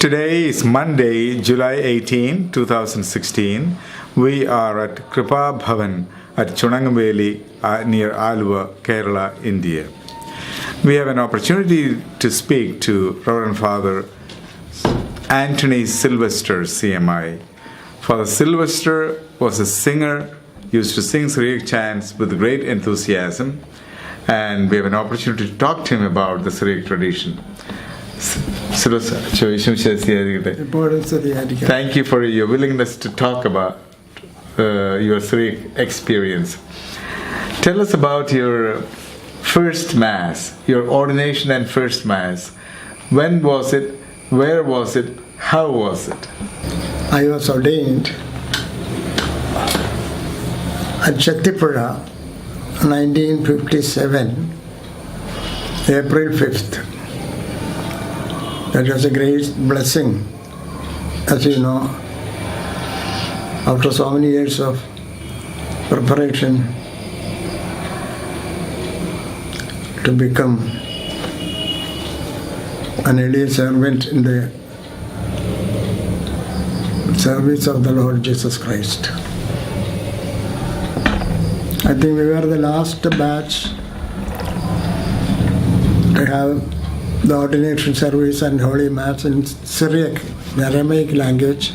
Today is Monday, July 18, 2016. We are at Kripa Bhavan at Chunangamvely near Aluva, Kerala, India. We have an opportunity to speak to Reverend Father Antony Sylvester, CMI. Father Sylvester was a singer, used to sing Syriac chants with great enthusiasm, and we have an opportunity to talk to him about the Syriac tradition. Thank you for your willingness to talk about your Syriac experience. Tell us about your first Mass, your ordination and first Mass. When was it? Where was it? How was it? I was ordained at Chattipura, 1957, April 5th. That was a great blessing, as you know, after so many years of preparation to become an early servant in the service of the Lord Jesus Christ. I think we were the last batch to have the ordination service and Holy Mass in Syriac, the Aramaic language,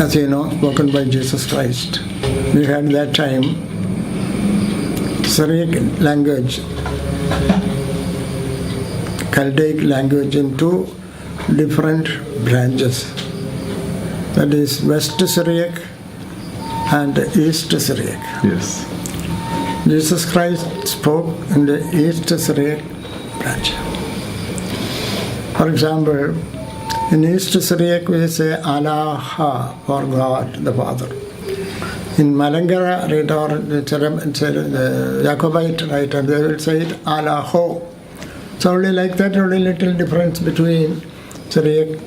as you know, spoken by Jesus Christ. We had that time Syriac language, Chaldaic language in two different branches. That is West Syriac and East Syriac. Yes. Jesus Christ spoke in the East Syriac branch. For example, in East Syriac we say Allah for God the Father. In Malankara writer or the Jacobite writer, they will say it Allah. So only like that, only little difference between Syriac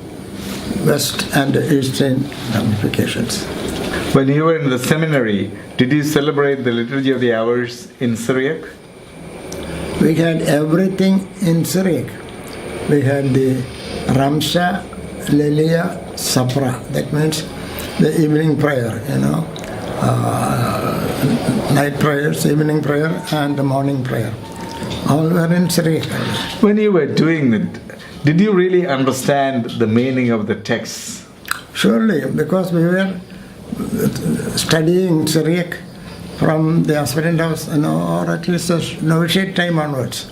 West and Eastern ramifications. When you were in the seminary, did you celebrate the liturgy of the hours in Syriac? We had everything in Syriac. We had the Ramsha, Lelia, Sapra. That means the evening prayer, night prayers, evening prayer, and the morning prayer. All were in Syriac. When you were doing it, did you really understand the meaning of the texts? Surely, because we were studying Syriac from the aspirant house, or at least a novitiate time onwards.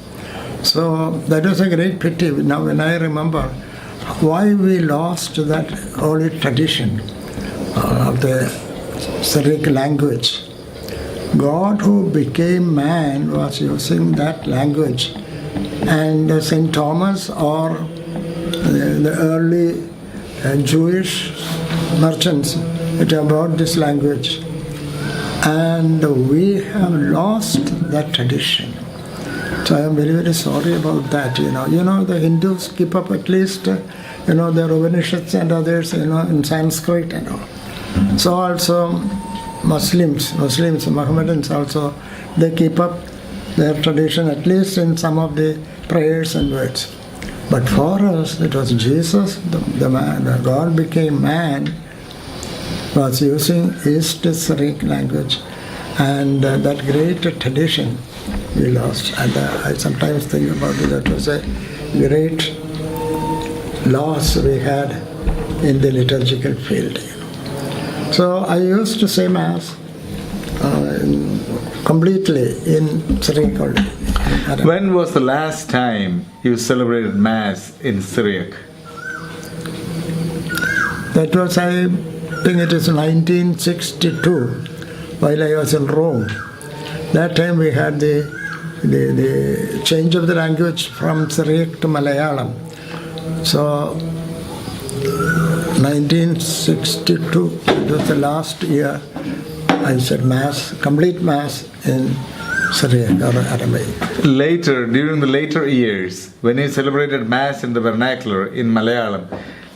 So that was a great pity. Now when I remember why we lost that holy tradition of the Syriac language. God who became man was using that language, and St. Thomas or the early Jewish merchants about this language, and we have lost that tradition. So I am very, very sorry about that. The Hindus keep up at least their Upanishads and others in Sanskrit and all. So also Muslims, Mohammedans also, they keep up their tradition at least in some of the prayers and words. But for us, it was Jesus, the man, God became man, was using East Syriac language, and that great tradition we lost. And I sometimes think about it, that was a great loss we had in the liturgical field. So I used to say Mass completely in Syriac only. When was the last time you celebrated Mass in Syriac? That was, I think it is 1962, while I was in Rome. That time we had the change of the language from Syriac to Malayalam. So 1962, it was the last year I said Mass, complete Mass in Syriac or Aramaic. Later, during the later years, when you celebrated Mass in the vernacular in Malayalam,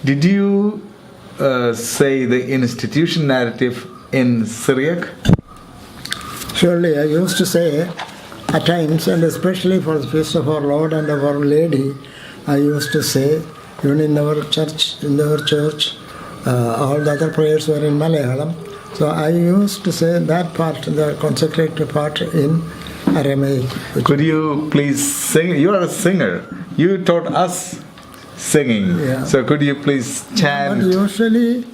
did you say the institution narrative in Syriac? Surely, I used to say at times, and especially for the feast of our Lord and of Our Lady, I used to say Even in our church, all the other prayers were in Malayalam. So I used to say that part, the consecrated part, in Aramaic. Could you please sing? You are a singer. You taught us singing. Yeah. So could you please chant? But usually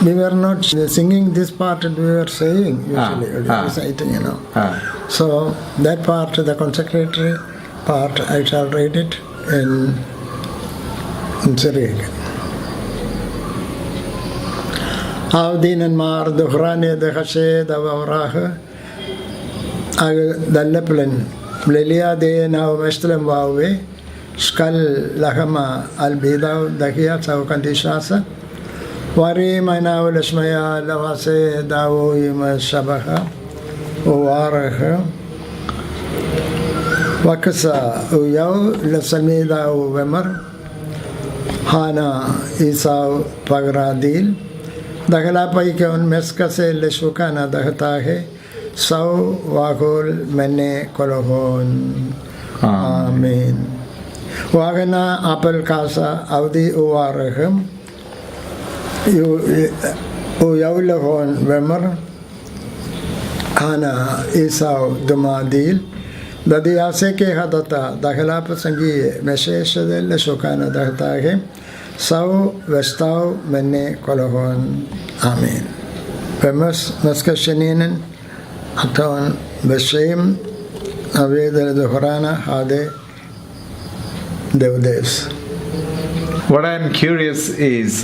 we were not singing this part, we were saying usually, reciting, So that part, the consecratory part, I shall read it in Syriac. Avdinanmar duhrane de hashe da vavrahe dalleplen lelia de na mestlem vave skal lahama albidaw dahiya sa kandishasa wari mainaw lashmaya lavase dawo yima shabaha uwarahe wakasa uyaw lasamida uwemar hana isaw pagradil Dagala paikon meskase leshukana dagatahe sau wagol mene kolohon. Amen. Wagana apel kasa audi uwaraham uyawlahon wemer hana isau dumadil dadiyase ke hadata dagala pasangi mesesha leshukana dagatahe Sau vestau mene kolohon. Amen. Pemas maskasheninen aton beshem avedele dohorana hade devdes. What I am curious is,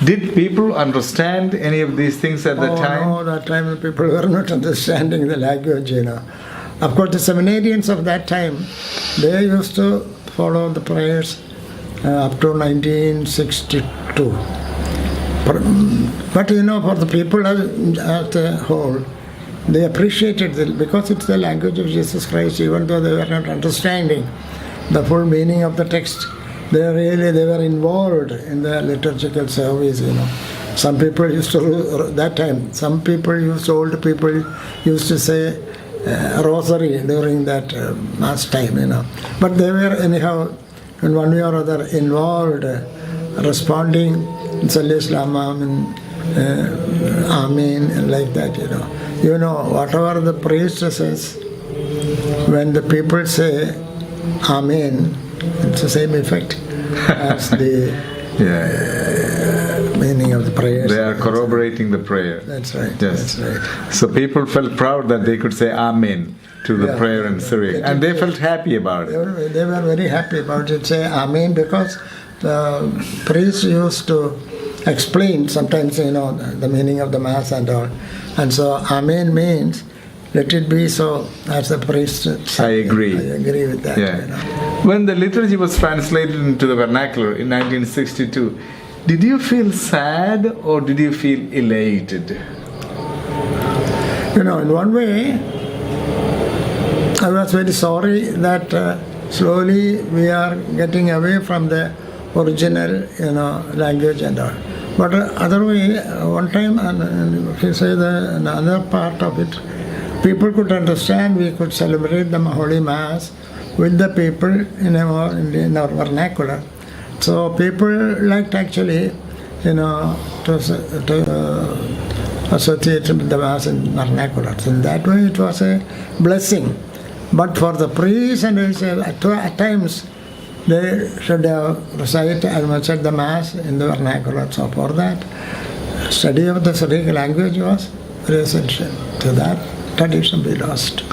did people understand any of these things at the time? No, that time people were not understanding the language, Of course, the seminarians of that time, they used to follow the prayers up to 1962. But for the people as a whole, they appreciated it because it's the language of Jesus Christ, even though they were not understanding the full meaning of the text. They were involved in the liturgical service, Some people used to, that time, older people used to say rosary during that mass time, But they were anyhow, in one way or other, involved, responding, Amen, like that, whatever the priest says, when the people say Amen, it's the same effect as the meaning of the prayer. They are corroborating the prayer. That's right. Yes. That's right. So people felt proud that they could say Amen to the prayer in Syriac, and they felt happy about it. They were very happy about it, say Amen, because the priest used to explain sometimes, the meaning of the Mass and all. And so Amen means, let it be so, as the priest said. I agree. I agree with that. Yeah. When the liturgy was translated into the vernacular in 1962, did you feel sad or did you feel elated? In one way, I was very sorry that slowly we are getting away from the original, language and all. But other way, one time, if you say another part of it, people could understand, we could celebrate the Holy Mass with the people in our vernacular. So people liked actually, to associate with the Mass in vernacular. So in that way it was a blessing. But for the priests and at times they should have recited and recited the Mass in the vernacular. So for that, study of the Syriac language was very essential. So that tradition be lost.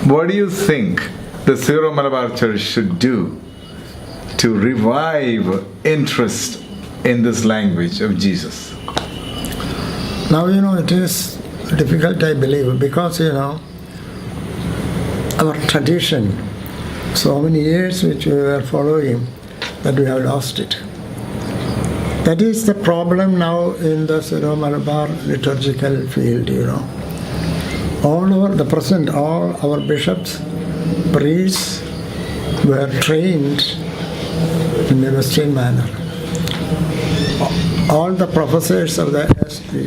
What do you think the Syro Malabar Church should do to revive interest in this language of Jesus? Now, it is difficult, I believe, because, our tradition, so many years which we were following, that we have lost it. That is the problem now in the Syro Malabar liturgical field, All over the present, all our bishops, priests were trained in a Western manner. All the professors of the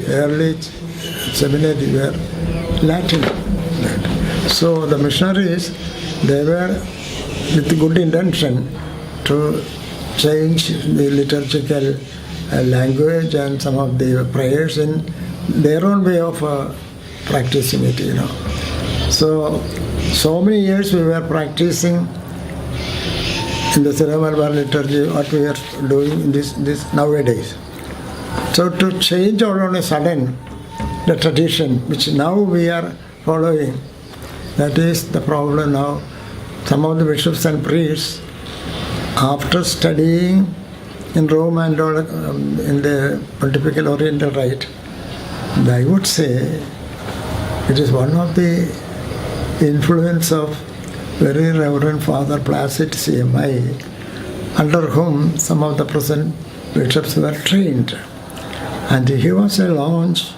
early seminary were Latin. So the missionaries, they were with good intention to change the liturgical language and some of the prayers in their own way of practicing it, So many years we were practicing in the Syro Malabar liturgy what we are doing in this nowadays. So to change all on a sudden the tradition which now we are following, that is the problem now. Some of the bishops and priests, after studying in Rome and all, in the Pontifical Oriental Rite, I would say it is one of the influence of very Reverend Father Placid CMI, under whom some of the present bishops were trained. And he was a launch,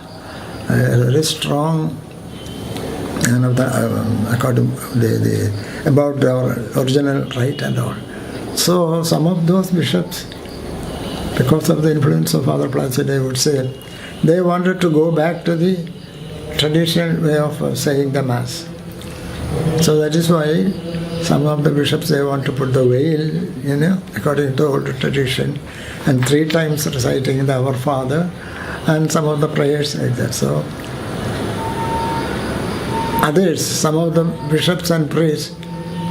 very strong, according about our original rite and all. So some of those bishops, because of the influence of Father Placid, I would say, they wanted to go back to the traditional way of saying the Mass. So that is why some of the bishops, they want to put the veil, according to old tradition, and 3 times reciting the Our Father, and some of the prayers like that. So others, some of the bishops and priests,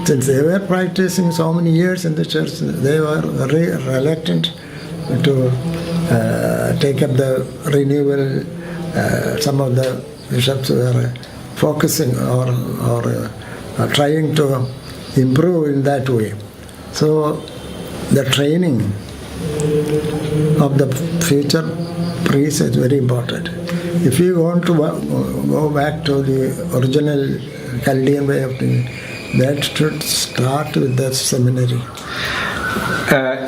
since they were practicing so many years in the church, they were very reluctant to take up the renewal. Some of the bishops were focusing or trying to improve in that way. So the training of the future priests is very important. If you want to go back to the original Chaldean way of doing, that should start with the seminary.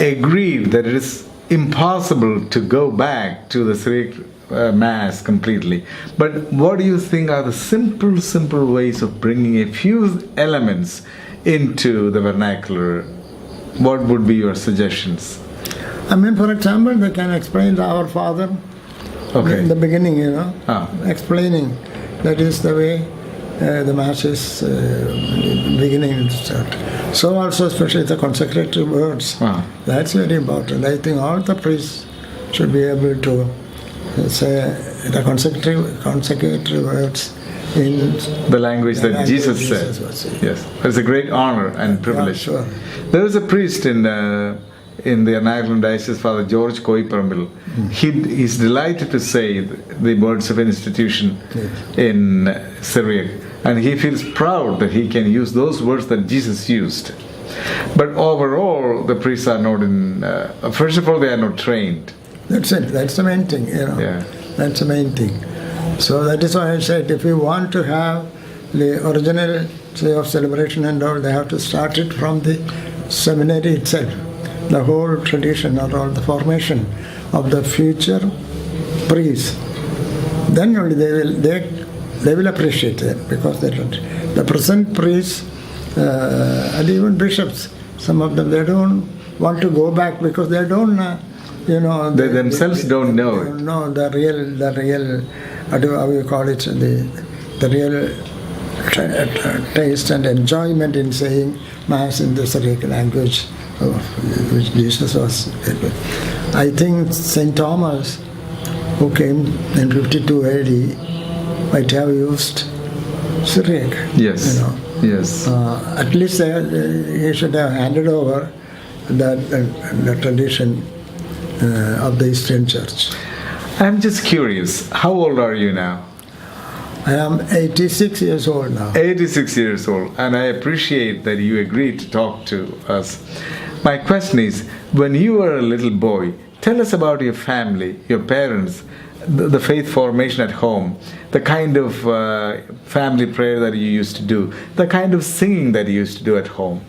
Agreed that it is impossible to go back to the Syriac Mass completely. But what do you think are the simple ways of bringing a few elements into the vernacular? What would be your suggestions? For example, they can explain the Our Father in the beginning, explaining that is the way the Mass is beginning to start. So also especially the consecratory words. That's very important. I think all the priests should be able to say the consecratory words in the language that Jesus said. Yes, it's a great honor and privilege. Yeah, sure. There is a priest in the Ernakulam Diocese, Father George Koiparambil. He's delighted to say the words of institution in Syriac, and he feels proud that he can use those words that Jesus used. But overall, the priests are not first of all, they are not trained. That's it. That's the main thing, Yeah. That's the main thing. So that is why I said, if you want to have the original day of celebration and all, they have to start it from the seminary itself. The whole tradition or all the formation of the future priests. Then only they will appreciate it, because the present priests and even bishops, some of them, they don't want to go back because they don't. They themselves don't know it. No, the real, how you call it, the real taste and enjoyment in saying Mass in the Syriac language, which Jesus was. I think St. Thomas, who came in 52 AD, might have used Syriac. Yes. Yes. At least he should have handed over the tradition of the Eastern Church. I'm just curious, how old are you now? I am 86 years old now. 86 years old, and I appreciate that you agreed to talk to us. My question is, when you were a little boy, tell us about your family, your parents, the faith formation at home, the kind of family prayer that you used to do, the kind of singing that you used to do at home.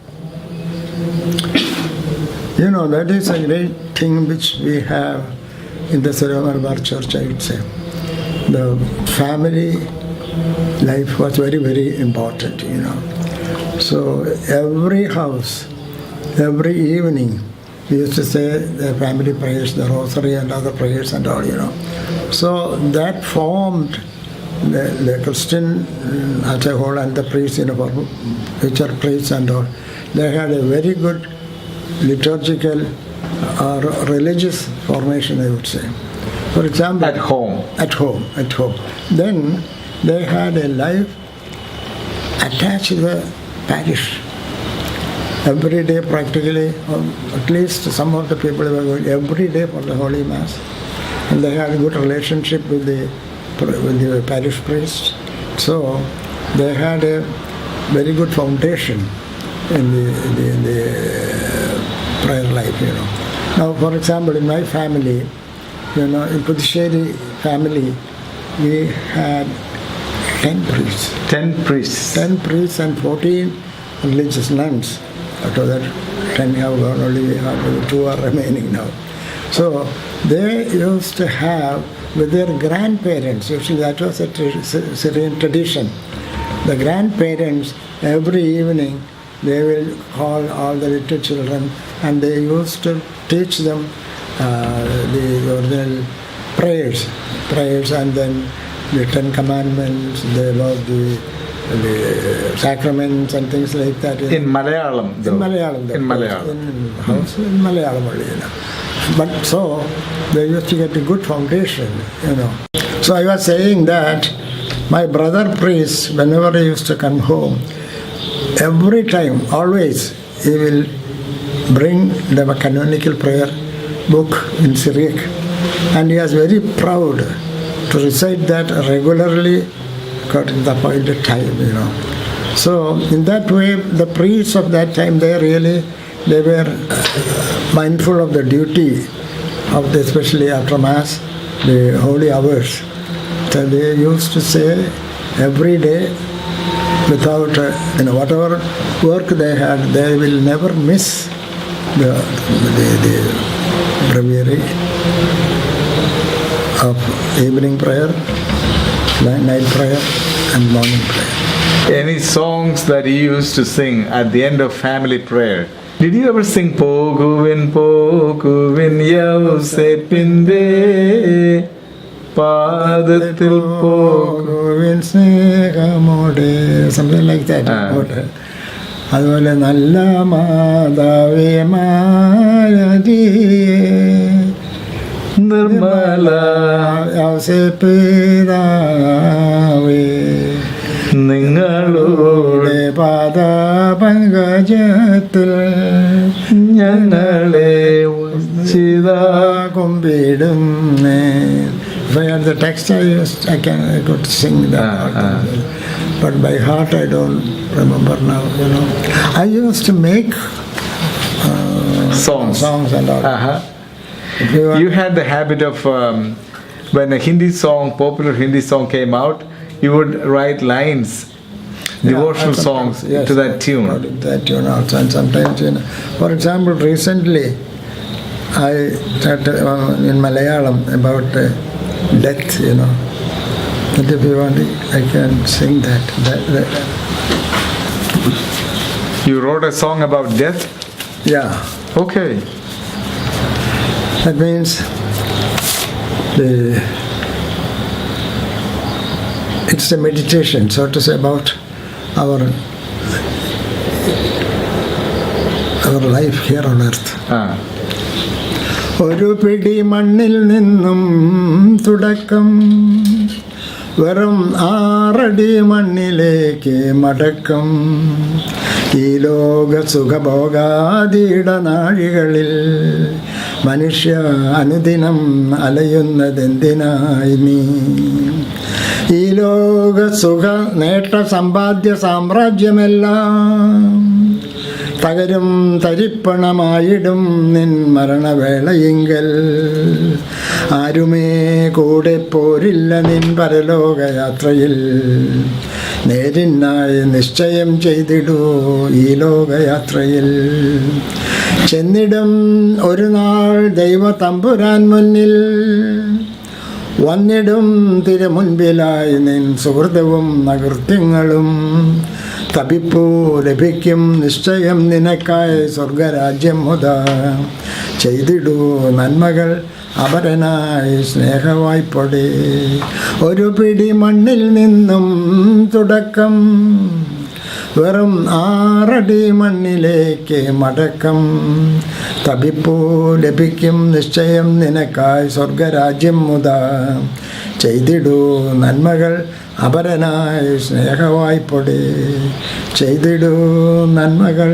That is a great thing which we have in the Syro Malabar Church, I would say. The family life was very, very important, So every house, every evening, we used to say the family prayers, the rosary and other prayers and all, So that formed the Christian as a whole, and the priests, future priests and all. They had a very good liturgical or religious formation, I would say. For example, At home. At home. Then they had a life attached to the parish. Every day practically, or at least some of the people were going every day for the Holy Mass. And they had a good relationship with the parish priest. So they had a very good foundation in the prayer life, Now, for example, in my family, in Puthussery family, we had 10 priests. 10 priests. 10 priests and 14 religious nuns. Out of that, 10 have gone, only 2 are remaining now. So they used to have with their grandparents, usually that was a Syrian tradition. The grandparents, every evening, they will call all the little children and they used to teach them the original prayers and then the 10 Commandments, there was the sacraments and things like that. In Malayalam, though. In Malayalam. In Malayalam. In house, in Malayalam only, But so, they used to get a good foundation, So I was saying that my brother priest, whenever he used to come home, every time, always, he will bring the canonical prayer book in Syriac. And he was very proud to recite that regularly according to the appointed time, So in that way, the priests of that time, they were mindful of the duty of especially after Mass, the holy hours. So they used to say every day, without, whatever work they had, they will never miss the breviary of evening prayer, night prayer, and morning prayer. Any songs that he used to sing at the end of family prayer? Did you ever sing Poguvin Yausepinde Padathil Poguvin Snegamode, something like that. അതുപോലെ നല്ല മാതാവേ മായതിയേ നിർമ്മല ഔസേപിതാവേ നിങ്ങളുടെ പാദപങ്കജത്തിൽ ഞങ്ങളെ കുമ്പിടുന്നേ. If I had the text, I could sing that. But by heart, I don't remember now. I used to make songs and all. You had the habit of when a popular Hindi song came out, you would write lines, devotional songs to that tune. That tune also, and sometimes, for example, recently I started in Malayalam about death, And if you want, I can sing that. You wrote a song about death? Yeah. Okay. That means it's a meditation, so to say, about our life here on earth. ഒരു പിടി മണ്ണിൽ നിന്നും തുടക്കം, വെറും 6 അടി മണ്ണിലേക്ക് മടക്കം. ഈ ലോക സുഖഭോഗാദിട നാഴികളിൽ മനുഷ്യ അനുദിനം അലയുന്നതെന്തിനായി നീ? ഈ ലോക സുഖ നേട്ട സമ്പാദ്യ സാമ്രാജ്യമെല്ലാം തകരും തരിപ്പണമായിടും നിൻ മരണവേളയിങ്കൽ. ആരുമേ കൂടെ പോരില്ല നിൻ പരലോകയാത്രയിൽ. നേരിനായി നിശ്ചയം ചെയ്തിടൂ ഈ ലോകയാത്രയിൽ. ചെന്നിടും ഒരു നാൾ ദൈവ തമ്പുരാൻ മുന്നിൽ. വന്നിടും തിരുമുൻപിലായി നിൻ സുഹൃതവും നകൃത്യങ്ങളും. തപിപ്പൂ ലഭിക്കും നിശ്ചയം നിനക്കായി സ്വർഗരാജ്യം മുതാ. ചെയ്തിടൂ നന്മകൾ അപരനായി സ്നേഹവായ്പൊടി. ഒരു പിടി മണ്ണിൽ നിന്നും തുടക്കം, വെറും 6 അടി മണ്ണിലേക്ക് മടക്കം. തപിപ്പൂ ലഭിക്കും നിശ്ചയം നിനക്കായി സ്വർഗരാജ്യം മുതാ. ചെയ്തിടൂ നന്മകൾ അപരനായി സ്നേഹവായ്പൊടി. ചെയ്തിടൂ നന്മകൾ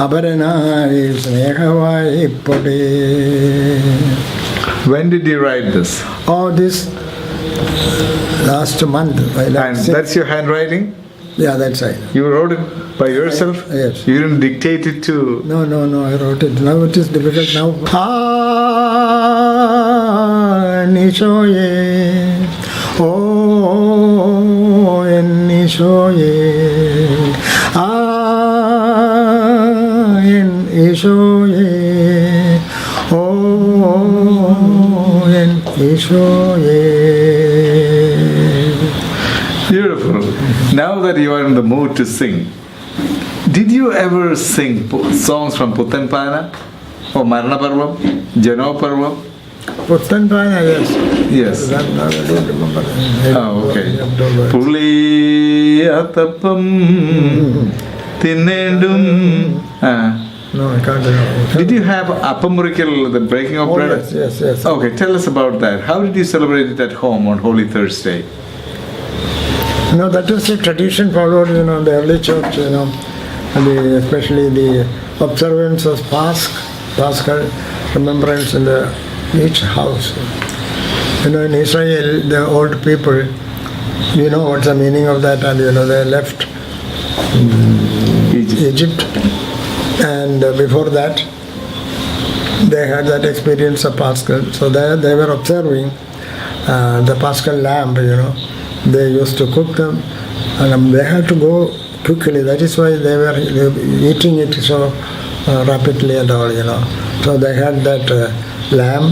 അപരനായി സ്നേഹവായ്പൊടി. When did you write this? Oh, this last month. And that's your handwriting? Yeah, that's right. You wrote it by yourself? Yes. You didn't dictate it to... No, I wrote it. Now it is difficult now. Nishoye, oh, Nishoye, Nishoye, oh, Nishoye. Beautiful. Now that you are in the mood to sing, did you ever sing songs from Puthussery or Marana Parvam, Jano Parvam? Puthussery, yes. Yes. I don't remember. Oh, okay. Puli Atapam Tinendum. No, I can't remember. Did you have Appamurikal, the breaking of bread? Yes. Okay, tell us about that. How did you celebrate it at home on Holy Thursday? No, that was a tradition followed, in the early church, and especially the observance of Paschal remembrance in each house. In Israel, the old people, what's the meaning of that, and they left Egypt, and before that, they had that experience of Paschal. So they were observing the Paschal lamb, They used to cook them, and they had to go quickly. That is why they were eating it so rapidly and all, So they had that lamb.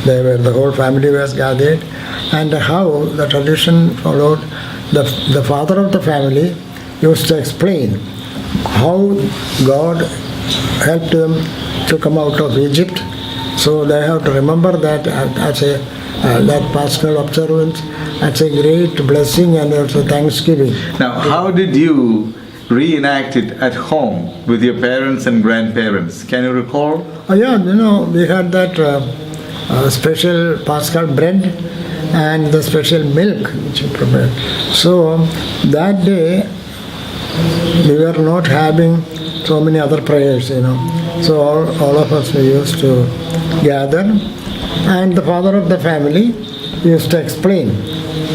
The whole family was gathered, and how the tradition followed. The father of the family used to explain how God helped them to come out of Egypt. So they have to remember that as that Paschal observance. That's a great blessing and also thanksgiving. Now, how did you reenact it at home with your parents and grandparents? Can you recall? Oh yeah, we had that special Paschal bread and the special milk which we prepared. So that day we were not having so many other prayers, So all of us we used to gather, and the father of the family used to explain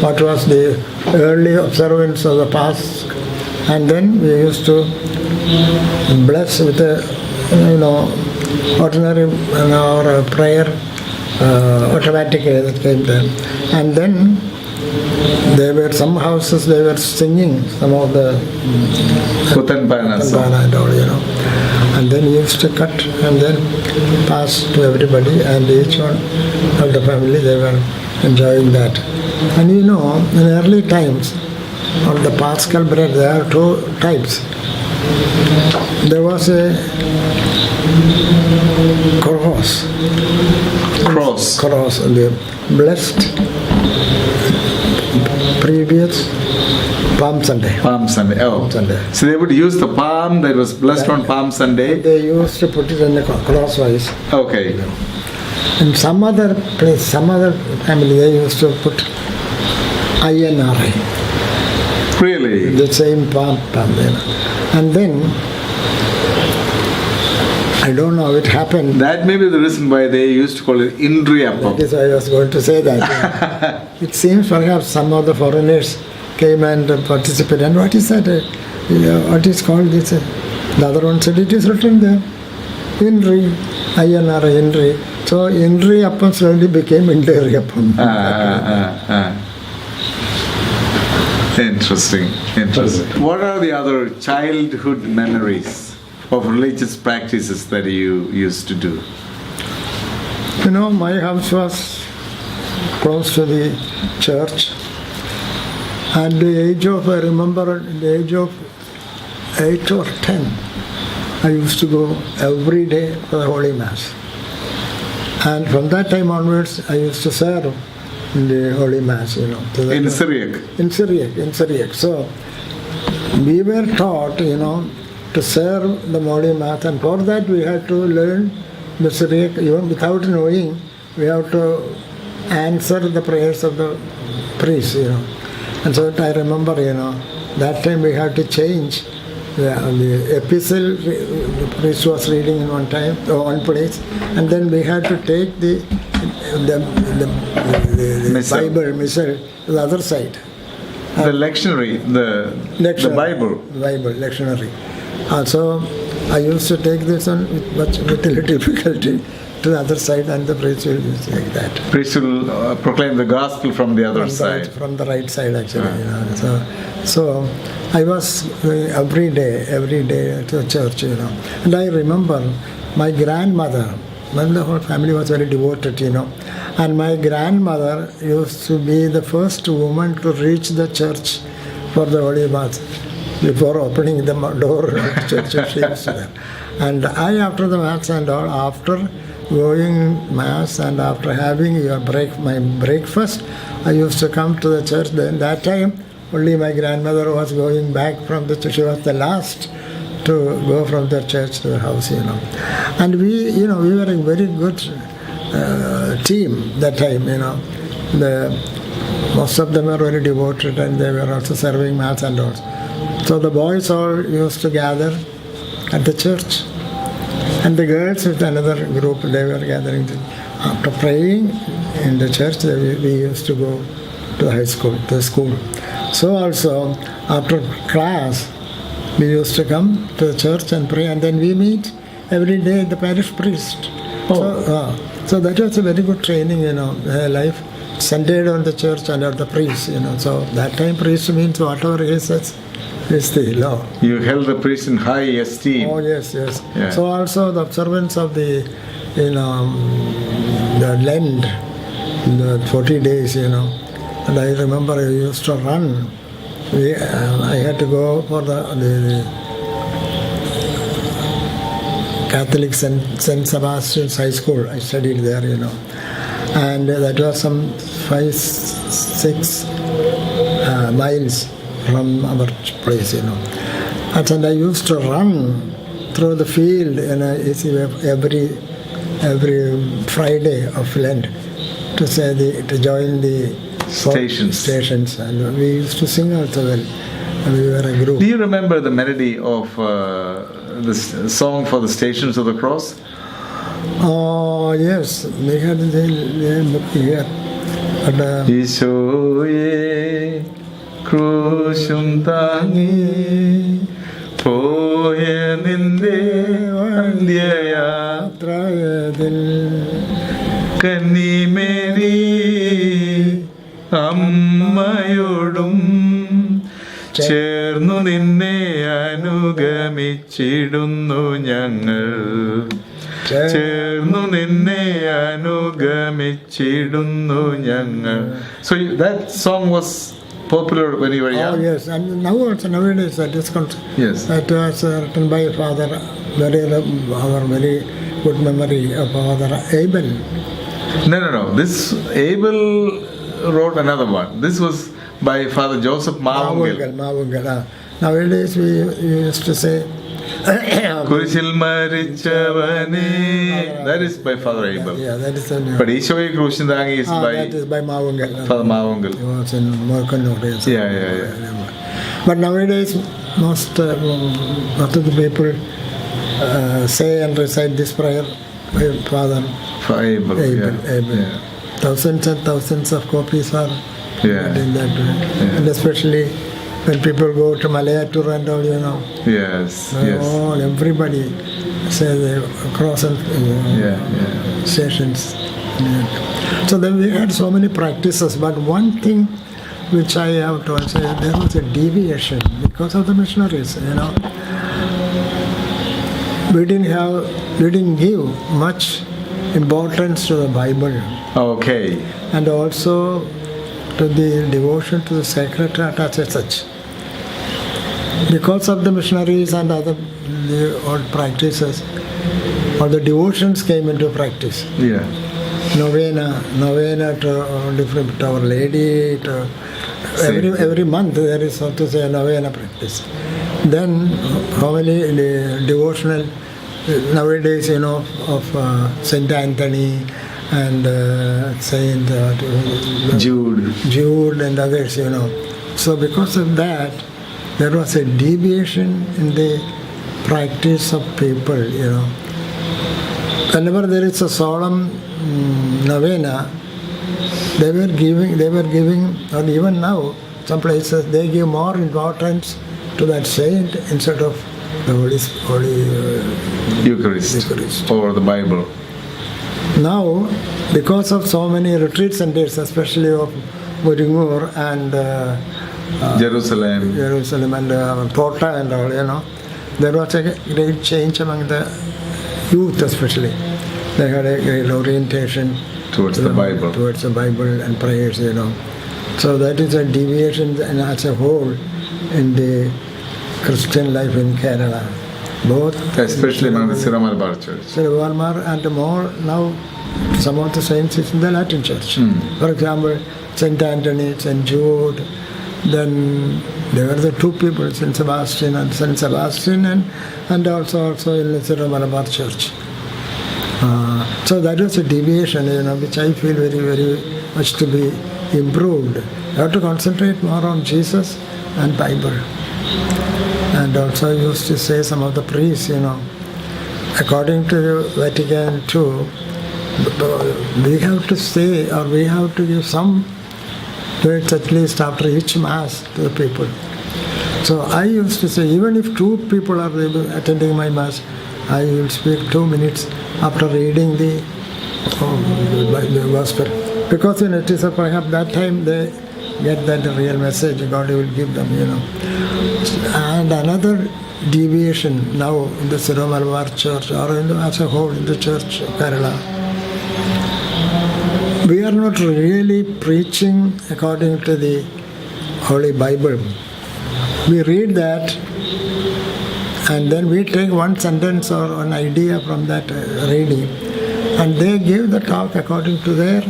what was the early observance of the Pasch, and then we used to bless with a ordinary or a prayer automatically that came there, and then there were some houses they were singing some of the Puthussery and all, and then he used to cut and then pass to everybody, and each one of the family they were enjoying that. And in early times, on the Paschal bread, there are 2 types. There was a cross, the blessed previous Palm Sunday. Oh. Sunday. So they would use the palm that was blessed on Palm Sunday. They used to put it in the crosswise. Okay. In some other place, some other family, they used to put INRI. Really? The same palm. And then, I don't know how it happened. That may be the reason why they used to call it Indriyappam. That is why I was going to say that. It seems perhaps some of the foreigners came and participated. And what is that? What is called this? The other one said it is written there. Indri, INRI, Indri. So Indriyappam slowly became Indriyappam. Interesting. What are the other childhood memories of religious practices that you used to do? My house was close to the church, and I remember at the age of 8 or 10, I used to go every day for the Holy Mass. And from that time onwards, I used to serve in the Holy Mass, In Syriac? In Syriac. So we were taught, to serve the morning mass, and for that we had to learn the Syriac. Even without knowing, we have to answer the prayers of the priest, And so I remember, that time we had to change the epistle the priest was reading in one place, and then we had to take the Bible missal to the other side. The lectionary, the Bible. Bible, lectionary. So I used to take this on with little difficulty to the other side, and the priest will use like that. Priest will proclaim the gospel from the other side. From the right side, actually. So I was going every day to church, And I remember my grandmother, when the whole family was very devoted, And my grandmother used to be the first woman to reach the church for the Holy Mass. Before opening the door of the church, she used to there. And I, after the Mass and all, after going Mass and after having my breakfast, I used to come to the church. Then that time, only my grandmother was going back from the church. She was the last to go from the church to the house, And we were a very good team that time, most of them were very devoted, and they were also serving Mass and all. So the boys all used to gather at the church, and the girls with another group, they were gathering. After praying in the church, we used to go to the school. So also, after class, we used to come to the church and pray, and then we meet every day the parish priest. So that was a very good training, life centered on the church and on the priest, So that time priest means whatever he says is the law. You held the priest in high esteem. Oh, yes. Yeah. So also the observance of the Lent, the 40 days, And I remember I used to run. I had to go for the Catholic St. Sebastian's High School. I studied there, And that was some 5-6 miles from our place, And I used to run through the field, every Friday of Lent to join the stations, and we used to sing also well. We were a group. Do you remember the melody of the song for the Stations of the Cross? Oh yes, we had the here. Ishoye krushum tangi poye ninde andhyayatra kanni meri അമ്മയോടും ചേർന്നു നിന്നെ അനുഗമിച്ചിടുന്നു ഞങ്ങൾ ചേർന്നു നിന്നെ അനുഗമിച്ചിടുന്നു ഞങ്ങൾ. So that song was popular when you were young? Oh yes, and nowadays that is yes. That was written by Father, our very good memory of Father Abel. No. This Abel wrote another one. This was by Father Joseph Mavungal. Nowadays we used to say Kurishil Marichavane. That is by Father Abel. Yeah, that is the new. But Ishoye Krushandangi is by that is by Mavungal. Father Mavungal. He was in Morocco days. Yeah. But nowadays most of the people say and recite this prayer by Father Abel. Abel. Yeah. Thousands and thousands of copies are in that way. Yeah. And especially when people go to Malaya tour and all, Yes. Everybody say they cross and stations. So then we had so many practices, but one thing which I have to say, there was a deviation because of the missionaries, We didn't give much importance to the Bible. Okay. And also to the devotion to the sacred heart as such. Because of the missionaries and the old practices, all the devotions came into practice. Yeah. Novena to Our Lady, to every month there is, so to say, a novena practice. Then homily, devotional, nowadays, of Saint Antony and Saint Jude and others, So because of that, there was a deviation in the practice of people, Whenever there is a solemn novena, they were giving, or even now, some places they give more importance to that saint instead of the Holy Eucharist or the Bible. Now, because of so many retreat centers, especially of Muringur and Jerusalem and Porta and all, there was a great change among the youth especially. They had a great orientation towards the Bible. Towards the Bible and prayers, So that is a deviation and as a whole in the Christian life in Kerala. Both, especially among the Syro Malabar Church. Syro Malabar and more now, some of the saints is in the Latin Church. For example, Saint Antony, Saint Jude. Then there were the two people, Saint Sebastian and also in the Syro Malabar Church. So that was a deviation, which I feel very, very much to be improved. You have to concentrate more on Jesus and Bible. And also I used to say some of the priests, according to the Vatican II, we have to say, or we have to give some words at least after each Mass to the people. So I used to say, even if two people are attending my Mass, I will speak 2 minutes after reading the Gospel. Because it is perhaps that time they get that real message God will give them, And another deviation now in the Syro Malabar Church or as a whole in the Church of Kerala, we are not really preaching according to the Holy Bible. We read that and then we take one sentence or an idea from that reading and they give the talk according to their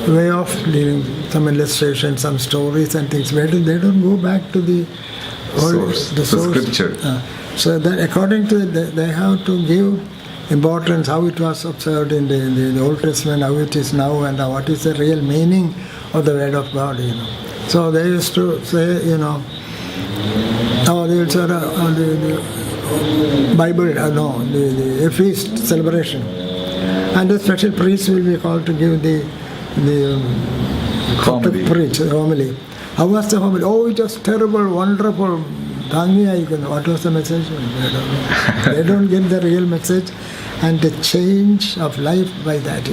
way of living, some illustrations, some stories and things. They don't go back to the source, the scripture. So that according to they have to give importance how it was observed in the Old Testament, how it is now, and what is the real meaning of the Word of God. So they used to say, they will say the Bible, the feast celebration, and a special priest will be called to give the homily. How was the homily? Oh, it was terrible, wonderful. What was the message? They don't get the real message and the change of life by that,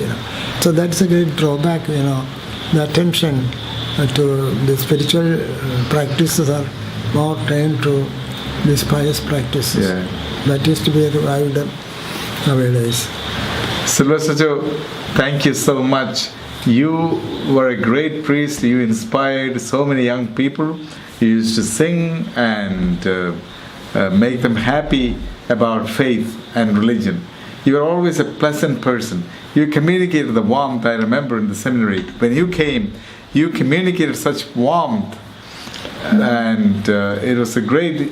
So that's a great drawback, The attention to the spiritual practices are more trained to these pious practices. Yeah. That is to be revived nowadays. Sylvester Joe, thank you so much. You were a great priest. You inspired so many young people. You used to sing and make them happy about faith and religion. You were always a pleasant person. You communicated the warmth. I remember in the seminary, when you came, you communicated such warmth. And it was a great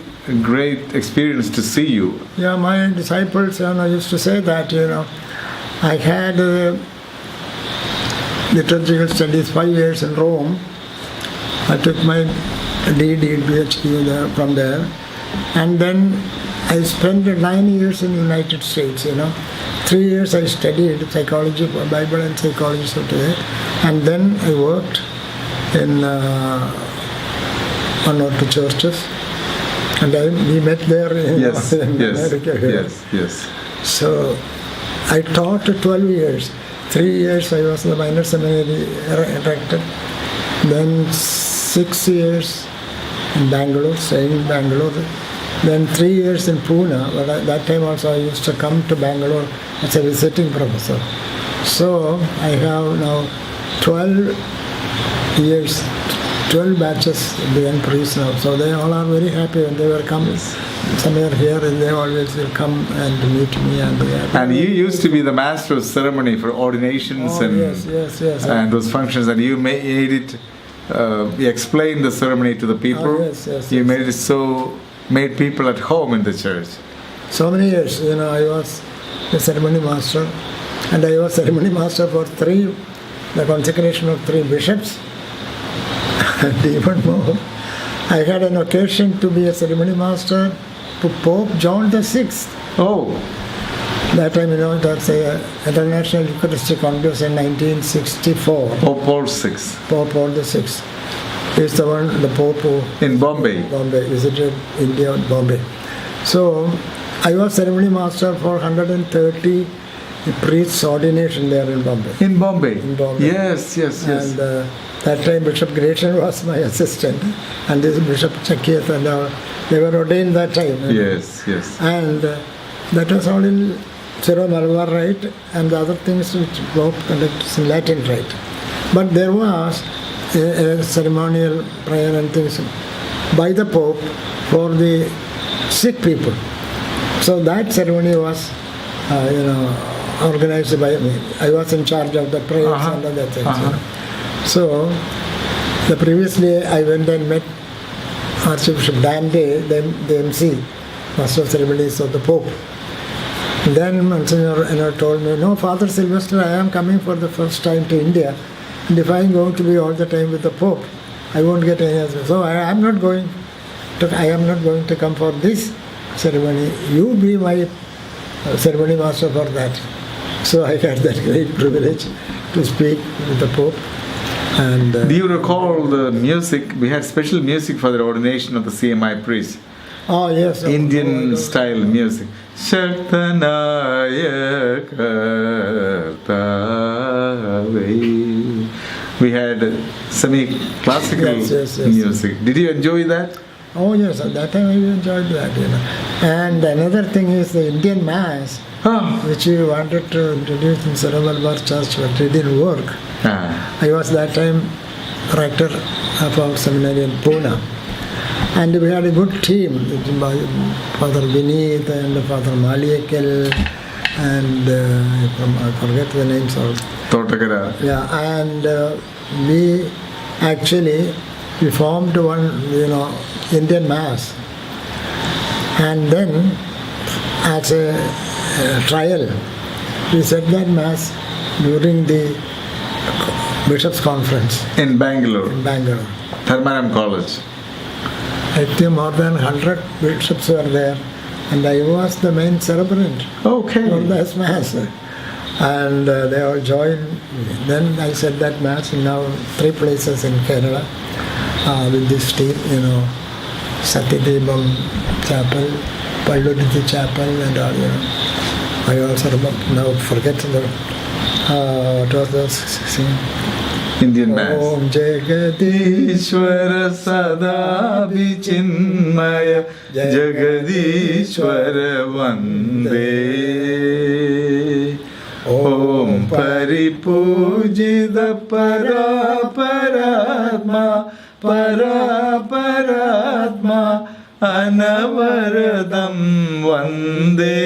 experience to see you. Yeah, my disciples used to say that, I had liturgical studies 5 years in Rome. I took my DD, PhD from there. And then I spent 9 years in the United States, 3 years I studied psychology, Bible and psychology, so today. And then I worked in 1 or 2 churches. And we met there in America. Yes. So I taught 12 years. 3 years I was the minor seminary rector. Then 6 years in Bangalore, staying in Bangalore. Then 3 years in Pune, but at that time also I used to come to Bangalore as a visiting professor. So I have now 12 years, 12 batches being priests now. So they all are very happy when they will come somewhere here, and they always will come and meet me. And you used to be the master of ceremony for ordinations yes. and those functions, and you made it you explained the ceremony to the people. Yes, You made people at home in the church. So many years, I was a ceremony master, and I was ceremony master for the consecration of 3 bishops, and even more. I had an occasion to be a ceremony master to Pope John VI. Oh. That time, that's a International Eucharistic Congress in 1964. Pope Paul VI. Pope Paul VI. He's the Pope who... In Bombay. Visited India and Bombay. So, I was ceremony master for 130 priests' ordination there in Bombay. In Bombay? In Bombay. Yes. And that time Bishop Gratian was my assistant, and this Bishop Chakiyat and they were ordained that time. Yes. And that was all in Syro Malabar rite, and the other things which Pope conducts in Latin rite. But there was a ceremonial prayer and things by the Pope for the sick people. So that ceremony was, organized by me. I was in charge of the prayers and other things. So, the previous day I went and met Archbishop Dante, the MC, Master of Ceremonies of the Pope. Then Monsignor told me, no, Father Sylvester, I am coming for the first time to India, and if I am going to be all the time with the Pope, I won't get any answer. So I am not going to come for this ceremony. You be my ceremony master for that. So I had that great privilege to speak with the Pope. And do you recall the music? We had special music for the ordination of the CMI priest. Oh, yes. Indian style music. Shaktanaya Kartave. We had semi-classical music. Did you enjoy that? Oh, yes. At that time I enjoyed that. And another thing is the Indian Mass, which we wanted to introduce in Syro Malabar Church, but it didn't work. I was that time rector of our seminary in Pune. And we had a good team, Father Vineet and Father Maliyakal, and I forget the names of Totakara. Yeah, and we formed one, Indian Mass. And then, as a trial, we said that Mass during the Bishops' Conference. In Bangalore. Thermaram College. I think more than 100 bishops were there, and I was the main celebrant of that Mass. And they all joined. Then I said that Mass in now 3 places in Kerala with this team, Satyadebam Chapel, Palluditi Chapel, and all, I also now forget what was the singing? Indian Mass. Om Jagadishwara Sada Vichinmaya Jagadishwara Vande Om Paripujita Paraparatma Anavaradam Vande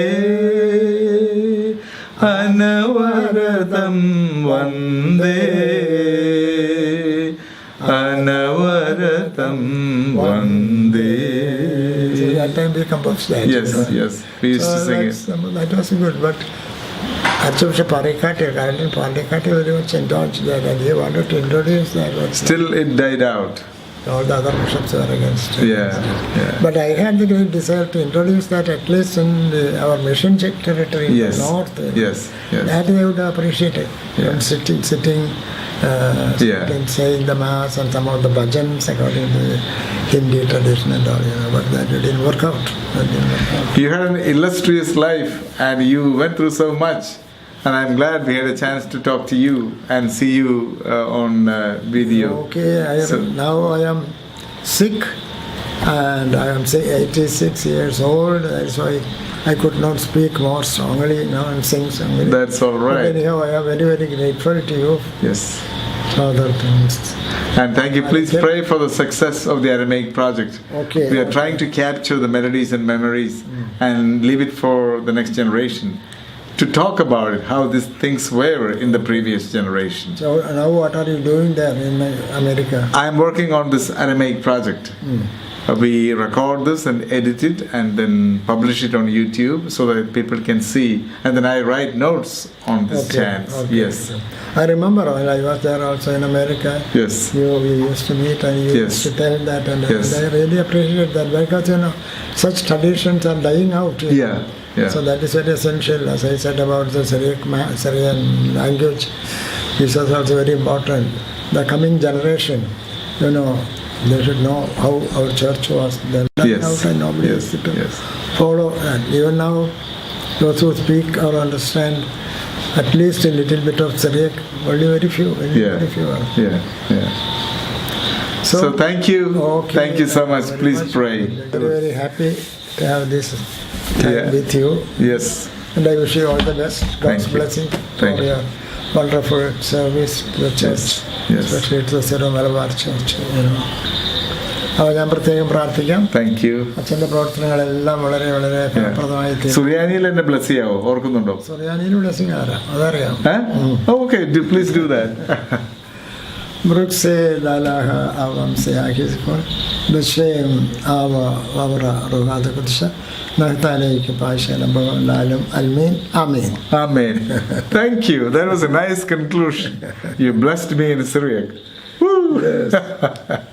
Anavaradam Vande Anavaradam Vande. So that time we composed that. Yes. We used to sing it. That was good, but Archbishop Parikate, Cardinal Parikate very much indulged that, and he wanted to introduce that. Still it died out. All the other bishops were against it. Yeah. But I had the great desire to introduce that at least in our mission territory in the north. Yes. That they would appreciate it. Yeah. Sitting and saying the Mass and some of the bhajans according to the Hindi tradition and all, but that didn't work out. You had an illustrious life and you went through so much. And I'm glad we had a chance to talk to you and see you on video. Okay, now I am sick and I am 86 years old. That's why I could not speak more strongly and sing strongly. That's all right. But anyhow, I am very, very grateful to you. Yes. Other things. And thank you. Please pray for the success of the Aramaic project. Okay. We are trying to capture the melodies and memories and leave it for the next generation. to talk about it, how these things were in the previous generation. So now what are you doing there in America? I am working on this Aramaic project. We record this and edit it and then publish it on YouTube so that people can see. And then I write notes on these chants. Yes. I remember when I was there also in America. Yes. We used to meet and you used to tell that, and I really appreciate that because such traditions are dying out. Yeah. So that is very essential. As I said about the Syrian language, this is also very important. The coming generation, they should know how our church was then. Yes. And nobody is to follow. And even now, those who speak or understand at least a little bit of Syriac, only very few. Very few are. So thank you. Okay, thank you so much. Please pray. Very, very happy to have this time with you. Yes. And I wish you all the best. God's blessing for your wonderful service to the church, especially to the Syro Malabar Church. ഞാൻ പ്രത്യേകം പ്രാർത്ഥിക്കാം. Thank you. അച്ഛൻ്റെ പ്രവർത്തനങ്ങളെല്ലാം വളരെ വളരെ ഫലപ്രദമായി തീരും. സുറിയാനിയിൽ എന്നെ ബ്ലസ് ചെയ്യാവോ? ഓർക്കുന്നുണ്ടോ? സുറിയാനിയിൽ ബ്ലെസ്സിങ് ആരാ? അതറിയാം. Okay, please do that. Brukse dalaha avam seyahiskon b'shem ava vavra rogada kudusha nachtaleke paishana Bhavan lalum almin amen. Amen. Thank you. That was a nice conclusion. You blessed me in Syriac. Woo! Yes.